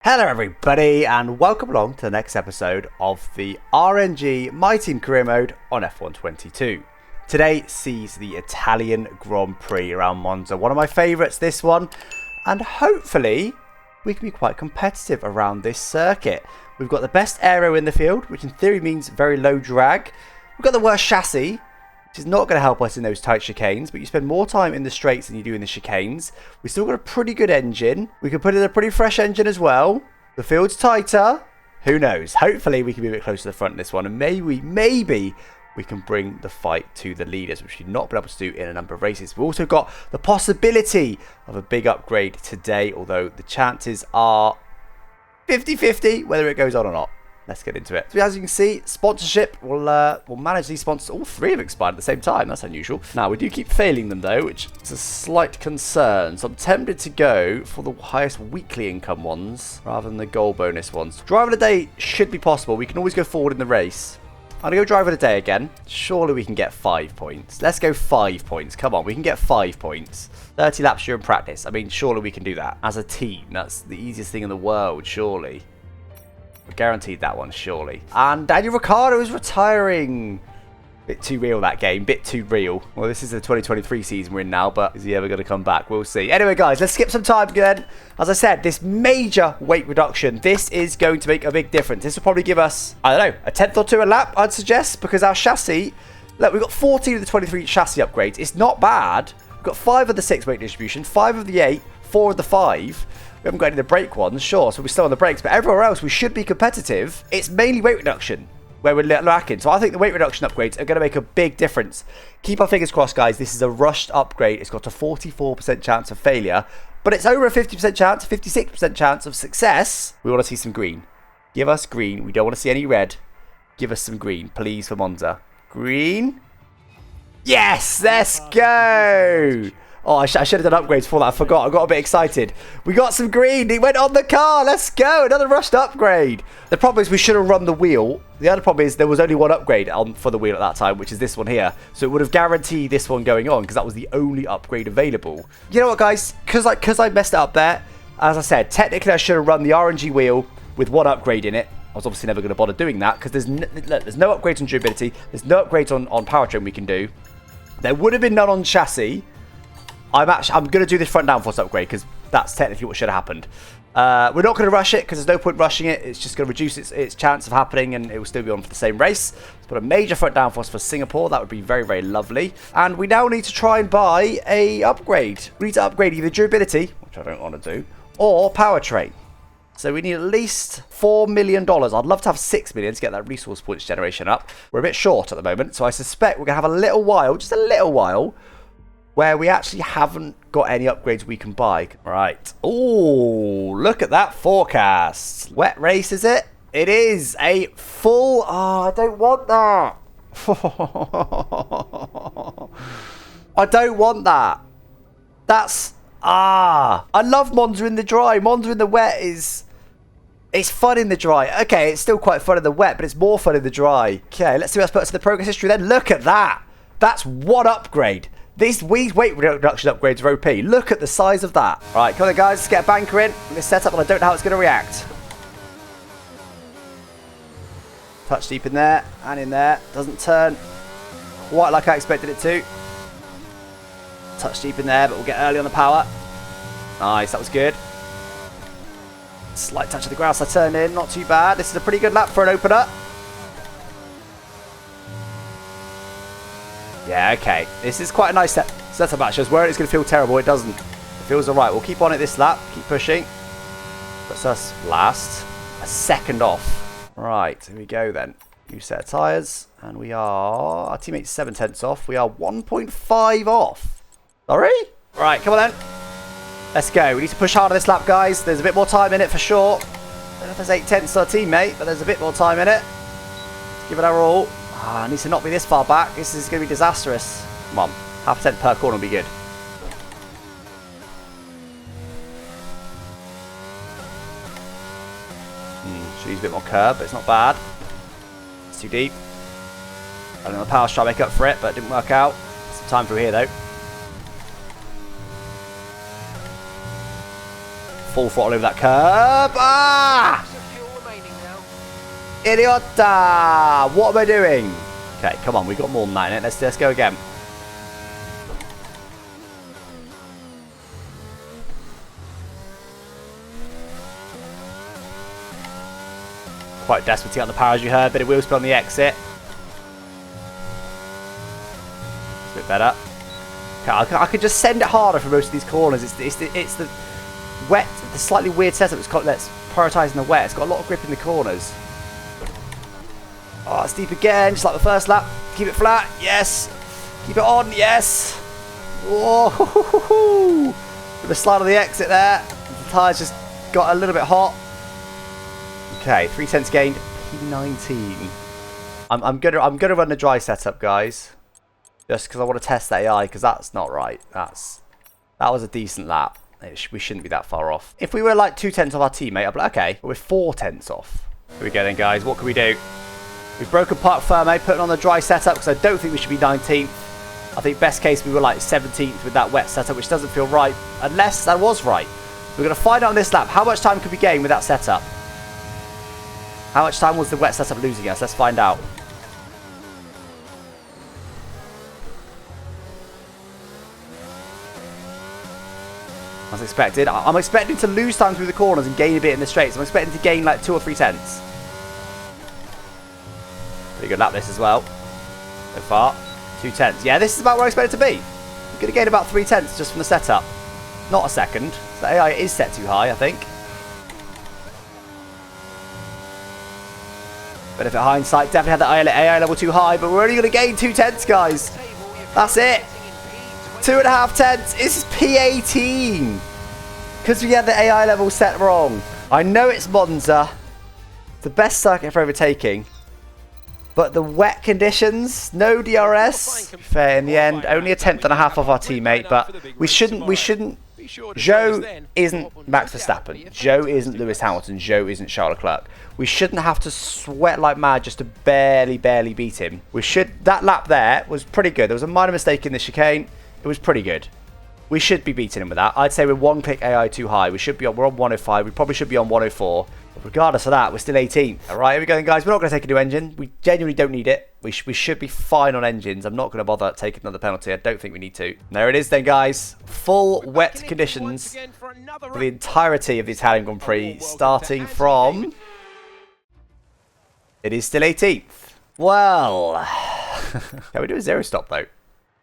Hello everybody and welcome along to the next episode of the RNG My Team Career Mode on F1 22. Today sees the Italian Grand Prix around Monza, one of my favourites this one, and hopefully we can be quite competitive around this circuit. We've got the best aero in the field, which in theory means very low drag. We've got the worst chassis, which is not going to help us in those tight chicanes, but you spend more time in the straights than you do in the chicanes. We've still got a pretty good engine. We can put in a pretty fresh engine as well. The field's tighter. Who knows? Hopefully we can be a bit closer to the front in this one, and maybe we can bring the fight to the leaders, which we've not been able to do in a number of races. We've also got the possibility of a big upgrade today, although the chances are 50-50 whether it goes on or not. Let's get into it. So as you can see, sponsorship will manage these sponsors. All three have expired at the same time. That's unusual. Now, we do keep failing them, though, which is a slight concern. So I'm tempted to go for the highest weekly income ones rather than the goal bonus ones. Driver of the day should be possible. We can always go forward in the race. I'm going to go driver of the day again. Surely we can get 5 points. Let's go 5 points. Come on, we can get 5 points. 30 laps during practice. I mean, surely we can do that. As a team, that's the easiest thing in the world, surely. Guaranteed that one, surely. And Daniel Ricciardo is retiring. Bit too real, that game. Bit too real. Well, this is the 2023 season we're in now, but is he ever going to come back? We'll see. Anyway, guys, let's skip some time again. As I said, this major weight reduction, this is going to make a big difference. This will probably give us, I don't know, a tenth or two a lap, I'd suggest, because our chassis, look, we've got 14 of the 23 chassis upgrades. It's not bad. We've got 5 of the 6 weight distribution, 5 of the 8, 4 of the 5. We haven't got any of the brake ones, sure, so we're still on the brakes, but everywhere else we should be competitive. It's mainly weight reduction where we're lacking, so I think the weight reduction upgrades are going to make a big difference. Keep our fingers crossed, guys. This is a rushed upgrade. It's got a 44% chance of failure, but it's over a 50% chance, 56% chance of success. We want to see some green. Give us green. We don't want to see any red. Give us some green, please, for Monza. Green. Yes, let's go. Oh, I should have done upgrades for that. I forgot. I got a bit excited. We got some green. It went on the car. Let's go. Another rushed upgrade. The problem is we should have run the wheel. The other problem is there was only one upgrade for the wheel at that time, which is this one here. So it would have guaranteed this one going on because that was the only upgrade available. You know what, guys? Because I messed it up there, as I said, technically I should have run the RNG wheel with one upgrade in it. I was obviously never going to bother doing that because there's no upgrades on durability. There's no upgrades on powertrain we can do. There would have been none on chassis. I'm going to do this front downforce upgrade because that's technically what should have happened. We're not going to rush it because there's no point rushing it. It's just going to reduce its chance of happening and it will still be on for the same race. Let's put a major front downforce for Singapore. That would be very, very lovely. And we now need to try and buy a upgrade. We need to upgrade either durability, which I don't want to do, or powertrain. So we need at least $4 million. I'd love to have 6 million to get that resource points generation up. We're a bit short at the moment, so I suspect we're going to have a little while, just a little while, where we actually haven't got any upgrades we can buy. Right. Oh, look at that forecast. Wet race, is it? It is a full... Oh, I don't want that. I don't want that. That's... I love Monza in the dry. Monza in the wet is... It's fun in the dry. Okay, it's still quite fun in the wet, but it's more fun in the dry. Okay, let's see what's put to the progress history then. Look at that. That's one upgrade. These weight reduction upgrades are OP. Look at the size of that. All right, come on, guys. Let's get a banker in this setup, and I don't know how it's going to react. Touch deep in there and in there. Doesn't turn quite like I expected it to. Touch deep in there, but we'll get early on the power. Nice, that was good. Slight touch of the grass I turned in. Not too bad. This is a pretty good lap for an opener. Yeah, okay. This is quite a nice setup actually. I was worried it's going to feel terrible. It doesn't. It feels alright. We'll keep on it this lap. Keep pushing. Puts us last. A second off. Right, here we go then. New set of tyres. And we are... Our teammate's 7/10 off. We are 1.5 off. Sorry? Right, come on then. Let's go. We need to push harder this lap, guys. There's a bit more time in it for sure. I don't know if there's 8/10 to our teammate, but there's a bit more time in it. Let's give it our all. Ah, it needs to not be this far back. This is going to be disastrous. Come on. 0.5% per corner will be good. Should use a bit more curb, but it's not bad. It's too deep. I don't know, the power's trying to make up for it, but it didn't work out. Some time through here, though. full throttle over that curb. Ah! Idiota! What am I doing? Okay, come on, we've got more than that in it. Let's go again. Quite desperate to get on the power, as you heard, but it will spin on the exit. It's a bit better. Okay, I could just send it harder for most of these corners. It's the wet, the slightly weird setup. Let's prioritise the wet. It's got a lot of grip in the corners. Oh, it's deep again, just like the first lap. Keep it flat, yes. Keep it on, yes. Whoa! Bit of a slide on the exit there. The tyres just got a little bit hot. Okay, 3/10 gained, P19. I'm gonna run the dry setup, guys, just because I want to test the AI, because that's not right. That was a decent lap. We shouldn't be that far off. If we were like 2/10 off our teammate, I'd be like, okay, but we're 4/10 off. Here we go then, guys. What can we do? We've broken Parc Fermé, putting on the dry setup because I don't think we should be 19th. I think best case we were like 17th with that wet setup, which doesn't feel right, unless that was right. We're going to find out on this lap how much time could we gain with that setup. How much time was the wet setup losing us? Let's find out. As expected. I'm expecting to lose time through the corners and gain a bit in the straights. I'm expecting to gain like 2 or 3 tenths. Pretty good lap this as well. So far. 2 tenths. Yeah, this is about where I expect it to be. I'm going to gain about 3 tenths just from the setup. Not a second. So the AI is set too high, I think. Benefit of hindsight, definitely had the AI level too high, but we're only going to gain 2 tenths, guys. That's it. 2.5 tenths. This is P18. Because we had the AI level set wrong. I know it's Monza. The best circuit for overtaking. But the wet conditions, no DRS. Fair in the end, only a 1/10.5 off our teammate, but we shouldn't. Joe isn't Max Verstappen. Joe isn't Lewis Hamilton. Joe isn't Charles Leclerc. We shouldn't have to sweat like mad just to barely beat him. That lap there was pretty good. There was a minor mistake in the chicane. It was pretty good. We should be beating him with that. I'd say we're 1 click AI too high. We're on 105. We probably should be on 104. But regardless of that, we're still 18th. All right, here we go, then, guys. We're not going to take a new engine. We genuinely don't need it. We should be fine on engines. I'm not going to bother taking another penalty. I don't think we need to. There it is then, guys. Full wet conditions for the entirety of the Italian Grand Prix, starting from... It is still 18th. Well... Can we do a 0 stop, though?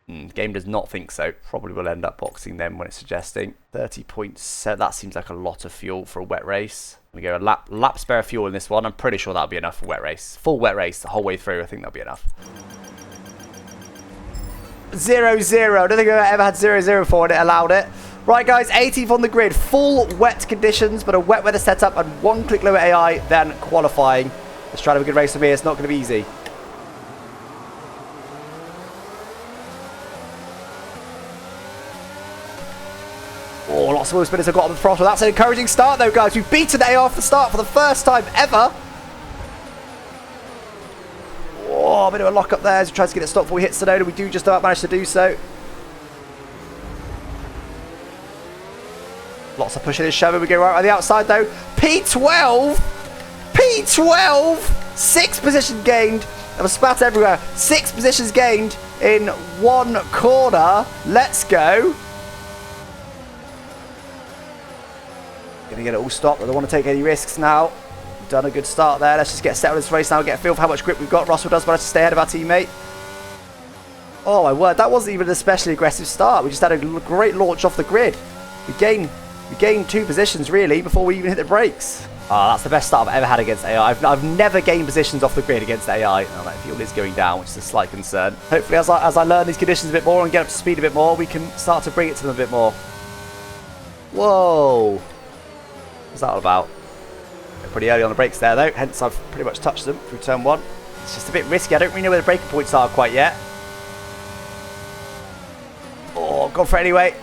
The game does not think so. Probably will end up boxing them when it's suggesting. 30.7. That seems like a lot of fuel for a wet race. We go a lap spare fuel in this one. I'm pretty sure that'll be enough for wet race. Full wet race the whole way through. I think that'll be enough. 0-0. I don't think I've ever had 0-0 before and it allowed it. Right, guys, 18th on the grid. Full wet conditions, but a wet weather setup and 1 click lower AI than qualifying. Let's try to have a good race for me. It's not going to be easy. Oh, lots of wheel spinners have got on the throttle. That's an encouraging start, though, guys. We've beaten the AI off the start for the first time ever. Oh, a bit of a lock up there as we try to get it stopped before we hit Sonoda. We do just about manage to do so. Lots of pushing and shoving. We go right on the outside, though. P12. P12. 6 positions gained. There was spat everywhere. 6 positions gained in 1 corner. Let's go. Going to get it all stopped. I don't want to take any risks now. We've done a good start there. Let's just get settled in this race now and get a feel for how much grip we've got. Russell does manage to stay ahead of our teammate. Oh my word, that wasn't even an especially aggressive start. We just had a great launch off the grid. We gained 2 positions really before we even hit the brakes. Ah, that's the best start I've ever had against AI. I've never gained positions off the grid against AI. Oh, that fuel is going down, which is a slight concern. Hopefully as I learn these conditions a bit more and get up to speed a bit more, we can start to bring it to them a bit more. Whoa. What's that all about? They're pretty early on the brakes there though, hence I've pretty much touched them through turn 1. It's just a bit risky. I don't really know where the braking points are quite yet. Oh, gone for it anyway.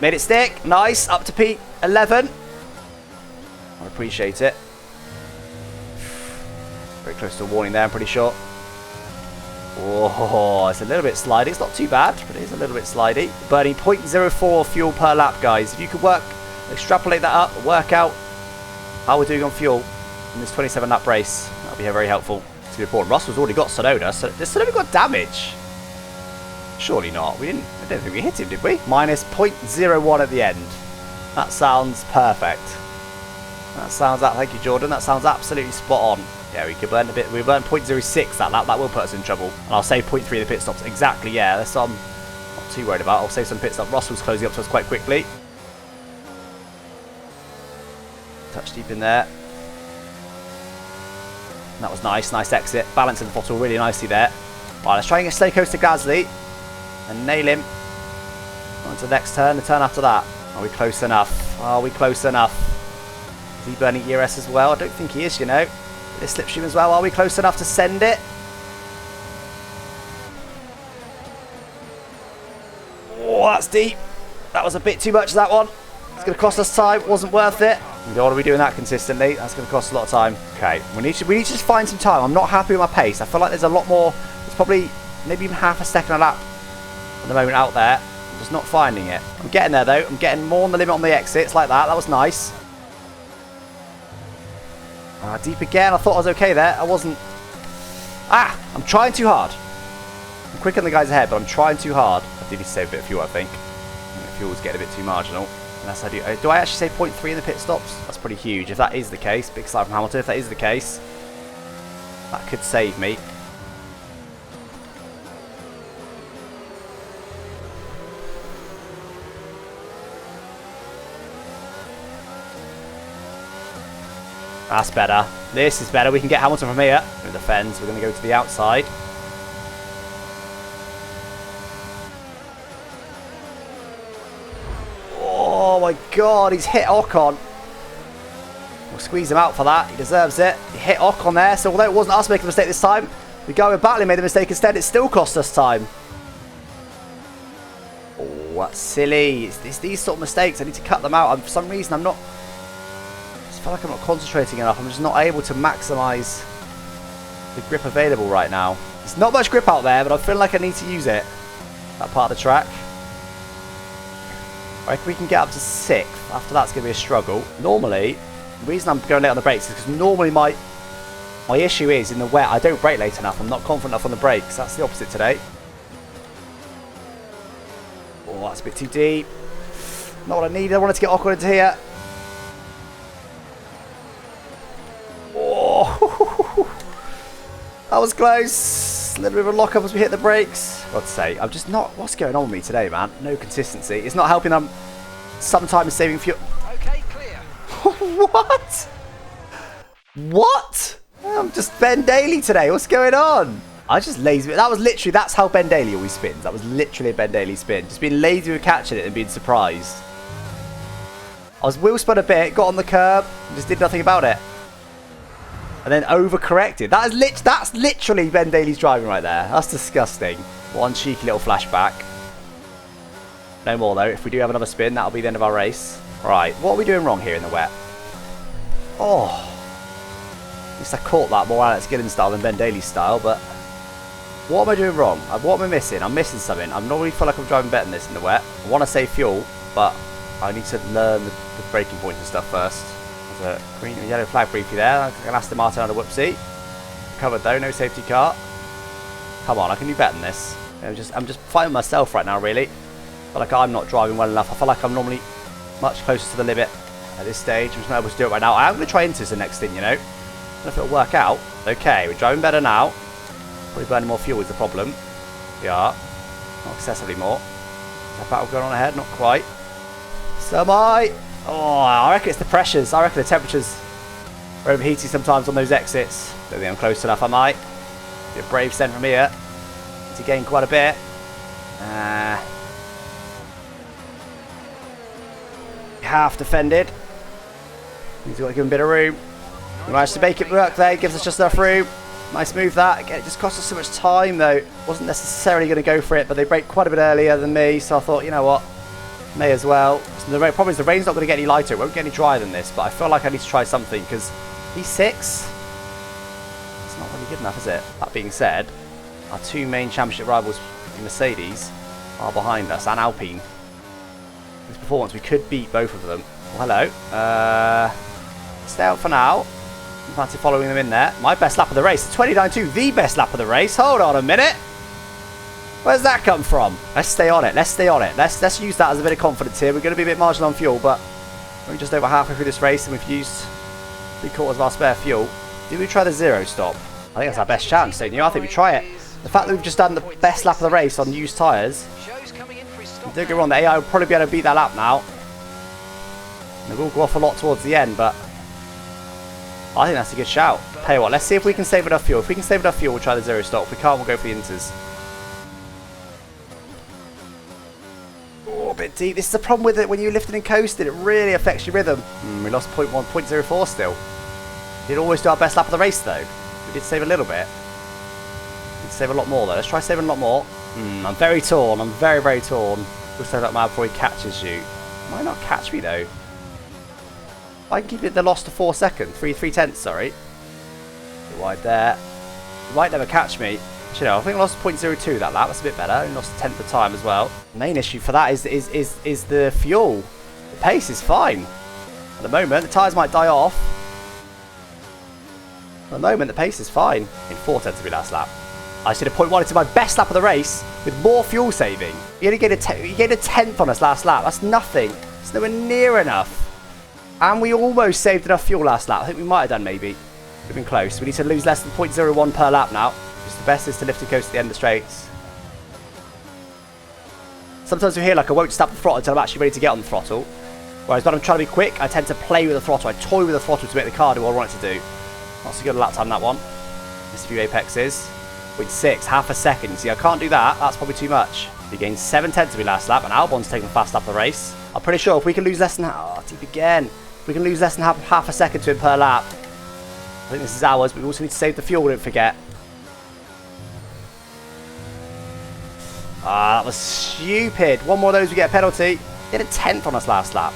Made it stick. Nice. Up to P11. I appreciate it. Very close to a warning there, I'm pretty sure. Oh, it's a little bit slidey. It's not too bad, but it is a little bit slidey. Burning 0.04 fuel per lap, guys. If you could work extrapolate that up, work out how we're doing on fuel in this 27 lap race. That'll be very helpful. It's important. Russell's already got Sonoda, so has Sonoda got damage? Surely not. I don't think we hit him, did we? Minus 0.01 at the end. That sounds perfect. That sounds, thank you, Jordan. That sounds absolutely spot on. Yeah, we could burn a bit. We burned 0.06 that lap. That will put us in trouble. And I'll save 0.3 in the pit stops. Exactly, yeah. That's not too worried about. I'll save some pit stop. Russell's closing up to us quite quickly. Touch deep in there. That was nice. Nice exit. Balancing the throttle really nicely there. Right, let's try and get slow coast to Gasly. And nail him. On to the next turn. The turn after that. Are we close enough? Are we close enough? Is he burning ERS as well? I don't think he is, you know. This slipstream as well. Are we close enough to send it? Oh, that's deep. That was a bit too much, that one. It's going to cost us time. It wasn't worth it. We don't want to be doing that consistently. That's going to cost a lot of time. Okay, we need to just find some time. I'm not happy with my pace. I feel like there's a lot more. There's probably maybe even half a second a lap at the moment out there. I'm just not finding it. I'm getting there though. I'm getting more on the limit on the exits like that. That was nice. Deep again. I thought I was okay there. I wasn't. I'm trying too hard. I'm quicker than the guys ahead, but I'm trying too hard. I do need to save a bit of fuel, I think. The fuel's getting a bit too marginal. Unless I do. Do I actually save 0.3 in the pit stops? That's pretty huge. If that is the case, big slide from Hamilton. If that is the case, that could save me. That's better. This is better. We can get Hamilton from here. With the fence, we're going to go to the outside. Oh my god, he's hit Ocon. We'll squeeze him out for that. He deserves it. He hit Ocon there, so although it wasn't us making the mistake this time, the guy with battling made the mistake instead. It still cost us time. Oh, that's silly. It's these sort of mistakes. I need to cut them out. For some reason, I feel like I'm not concentrating enough. I'm just not able to maximise the grip available right now. There's not much grip out there, but I feel like I need to use it. That part of the track. I reckon we can get up to 6th. After that's going to be a struggle. Normally, the reason I'm going late on the brakes is because normally my issue is in the wet. I don't brake late enough. I'm not confident enough on the brakes. That's the opposite today. Oh, that's a bit too deep. Not what I needed. I wanted to get Ocon into here. That was close. A little bit of a lock up as we hit the brakes. God's sake, I'm just not. What's going on with me today, man? No consistency. It's not helping. I'm sometimes saving fuel. Okay, clear. What? What? I'm just Ben Daly today. What's going on? I just lazy. That was literally. That's how Ben Daly always spins. That was literally a Ben Daly spin. Just being lazy with catching it and being surprised. I was wheel spun a bit, got on the curb, and just did nothing about it. And then overcorrected. That's literally Ben Daly's driving right there. That's disgusting. One cheeky little flashback. No more though. If we do have another spin, that'll be the end of our race. Right, what are we doing wrong here in the wet? Oh. At least I caught that more Alex Gillon style than Ben Daly style, but what am I doing wrong? What am I missing? I'm missing something. I normally feel like I'm driving better than this in the wet. I want to save fuel, but I need to learn the braking points and stuff first. There's a green and yellow flag briefly there. I can Aston Martin on a whoopsie. Covered though, no safety car. Come on, I can do better than this. I'm just fighting myself right now, really. I feel like I'm not driving well enough. I feel like I'm normally much closer to the limit at this stage. I'm just not able to do it right now. I am going to try into the next thing, you know. I don't know if it'll work out. Okay, we're driving better now. Probably burning more fuel is the problem. We are. Not excessively more. Is that battle going on ahead? Not quite. So am I. Oh, I reckon it's the pressures. I reckon the temperatures are overheating sometimes on those exits. Don't think I'm close enough, am I? Be a brave send from here. Need to gain quite a bit. Half defended. He's got to give him a bit of room. We managed to make it work there. Gives us just enough room. Nice move that. Again, it just cost us so much time though. Wasn't necessarily going to go for it, but they brake quite a bit earlier than me, so I thought, you know what? May as well. So the problem is the rain's not going to get any lighter. It won't get any drier than this, but I feel like I need to try something because P6. It's not really good enough, is it? That being said, our two main championship rivals in Mercedes are behind us, and Alpine. This performance, we could beat both of them. hello. Stay out for now. Fancy following them in there. My best lap of the race. 29.2, the best lap of the race. Hold on a minute. Where's that come from? Let's stay on it. Let's stay on it. Let's use that as a bit of confidence here. We're going to be a bit marginal on fuel, but we're just over halfway through this race and we've used 3/4 of our spare fuel. Do we try the zero stop? I think that's our best chance, don't you? I think we try it. The fact that we've just done the best lap of the race on used tyres. Don't get wrong, the AI will probably be able to beat that lap now. And it will go off a lot towards the end, but I think that's a good shout. Tell you what, let's see if we can save enough fuel. If we can save enough fuel, we'll try the zero stop. If we can't, we'll go for the inters. Oh, a bit deep. This is the problem with it when you're lifting and coasting. It really affects your rhythm. We lost 0.1, 0.04 still. We did always do our best lap of the race, though. We did save a little bit. We did save a lot more, though. Let's try saving a lot more. I'm very torn. I'm very, very torn. We'll save that mile before he catches you. Might not catch me, though. I can keep it the loss to 4 seconds. 3/10, sorry. Get wide there. You might never catch me. You know, I think I lost 0.02 that lap. That's a bit better. I lost a tenth of time as well. The main issue for that is the fuel. The pace is fine. At the moment, the tyres might die off. At the moment, the pace is fine. In 4/10 to be last lap. I just did a 0.1 into my best lap of the race with more fuel saving. You only get a tenth on us last lap. That's nothing. It's nowhere near enough. And we almost saved enough fuel last lap. I think we might have done, maybe. We've been close. We need to lose less than 0.01 per lap now. Just the best is to lift and coast at the end of the straights. Sometimes we hear like I won't stop the throttle until I'm actually ready to get on the throttle. Whereas when I'm trying to be quick, I tend to play with the throttle. I toy with the throttle to make the car do what I want it to do. Not so good a lap time, that one. Missed a few apexes. 0.6, half a second. See, I can't do that. That's probably too much. We gained 7/10 to be last lap, and Albon's taking the fast lap of the race. I'm pretty sure if we can lose less than... Oh, deep again. If we can lose less than half a second to him per lap. I think this is ours, but we also need to save the fuel, don't forget. Ah, that was stupid. One more of those, we get a penalty. He had a tenth on us last lap.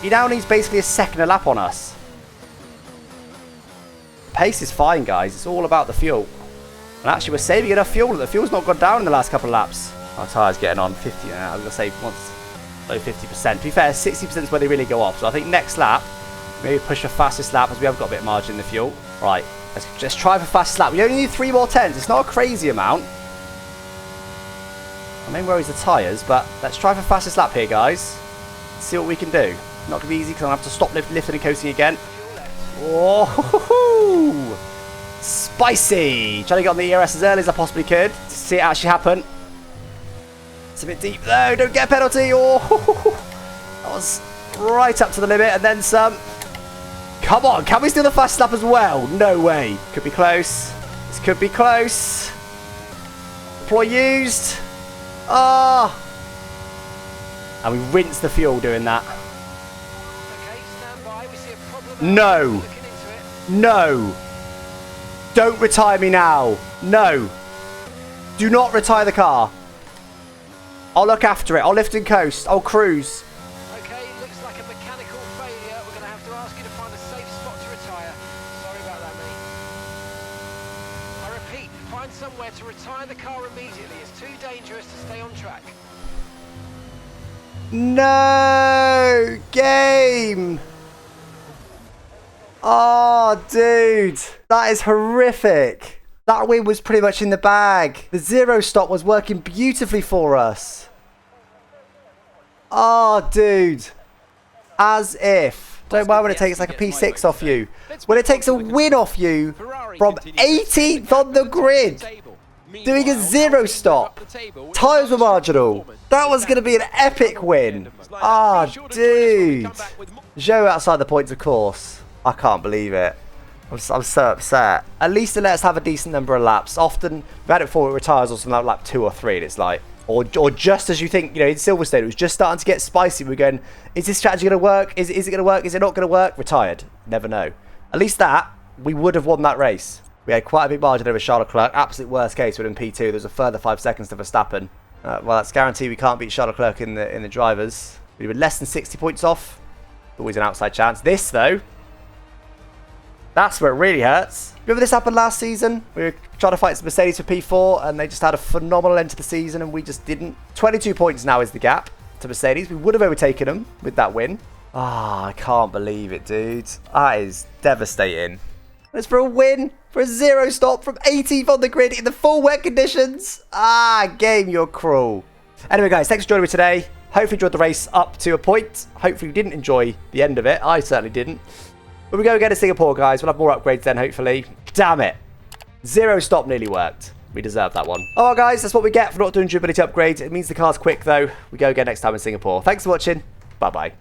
He now needs basically a second a lap on us. The pace is fine, guys. It's all about the fuel. And actually, we're saving enough fuel. The fuel's not gone down in the last couple of laps. Our tyre's getting on 50 now. I was going to say once low 50%. To be fair, 60% is where they really go off. So I think next lap, maybe push for fastest lap as we have got a bit of margin in the fuel. Right, let's just try for fastest lap. We only need 3 more tens. It's not a crazy amount. My main worry is the tyres, but let's try for fastest lap here, guys. See what we can do. Not going to be easy because I'm going to have to stop lifting and coasting again. Oh, spicy! Trying to get on the ERS as early as I possibly could to see it actually happen. It's a bit deep though, don't get a penalty. Oh, that was right up to the limit and then some. Come on, can we steal the fast lap as well? No way. Could be close. This could be close. Deploy used. Ah! And we rinse the fuel doing that. No. No. Don't retire me now. No. Do not retire the car. I'll look after it. I'll lift and coast. I'll cruise. Okay, looks like a mechanical failure. We're going to have to ask you to find a safe spot to retire. Sorry about that, mate. I repeat, find somewhere to retire the car immediately. It's too dangerous to stay on track. No! Game! Oh, dude. That is horrific. That win was pretty much in the bag. The zero stop was working beautifully for us. Oh, dude. As if. Don't mind when it takes like a P6 off you. When it takes a win off you from 18th on the grid. Doing a zero stop. Tyres were marginal. That was going to be an epic win. Ah, dude. Joe outside the points, of course. I can't believe it. I'm so upset. At least it lets us have a decent number of laps. Often, we've had it before, it retires or something like lap 2 or 3, and it's like, or just as you think, you know, in Silverstone, it was just starting to get spicy. We're going, is this strategy going to work? Is it going to work? Is it not going to work? Retired. Never know. At least that, we would have won that race. We had quite a big margin over Charles Leclerc. Absolute worst case within P2. There's a further 5 seconds to Verstappen. Well, that's guaranteed we can't beat Charles Leclerc in the drivers. We were less than 60 points off. Always an outside chance. This, though, that's where it really hurts. Remember this happened last season? We were trying to fight some Mercedes for P4 and they just had a phenomenal end to the season and we just didn't. 22 points now is the gap to Mercedes. We would have overtaken them with that win. Ah, I can't believe it, dude. That is devastating. It's for a win, for a 0 stop from 18th on the grid in the full wet conditions. Ah, game, you're cruel. Anyway, guys, thanks for joining me today. Hopefully you enjoyed the race up to a point. Hopefully you didn't enjoy the end of it. I certainly didn't. When we go again to Singapore, guys, we'll have more upgrades then, hopefully. Damn it. 0 stop nearly worked. We deserve that one. All right, guys, that's what we get for not doing durability upgrades. It means the car's quick, though. We go again next time in Singapore. Thanks for watching. Bye-bye.